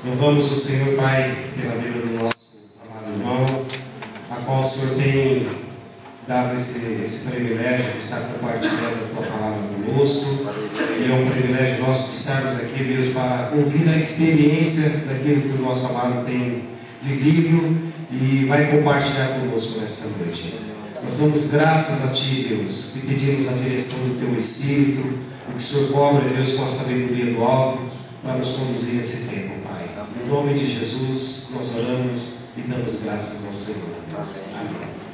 Louvamos o Senhor, Pai, pela vida do nosso amado irmão, a qual o Senhor tem dado esse privilégio de estar compartilhando a Tua palavra conosco. E é um privilégio nosso de estarmos aqui, Deus, para ouvir a experiência daquilo que o nosso amado tem vivido e vai compartilhar conosco nesta noite. Nós damos graças a Ti, Deus, e pedimos a direção do Teu Espírito, o que o Senhor cobra, Deus, com a sabedoria do alto, para nos conduzir nesse tempo, Pai. Em nome de Jesus, nós oramos e damos graças ao Senhor. Deus. Amém.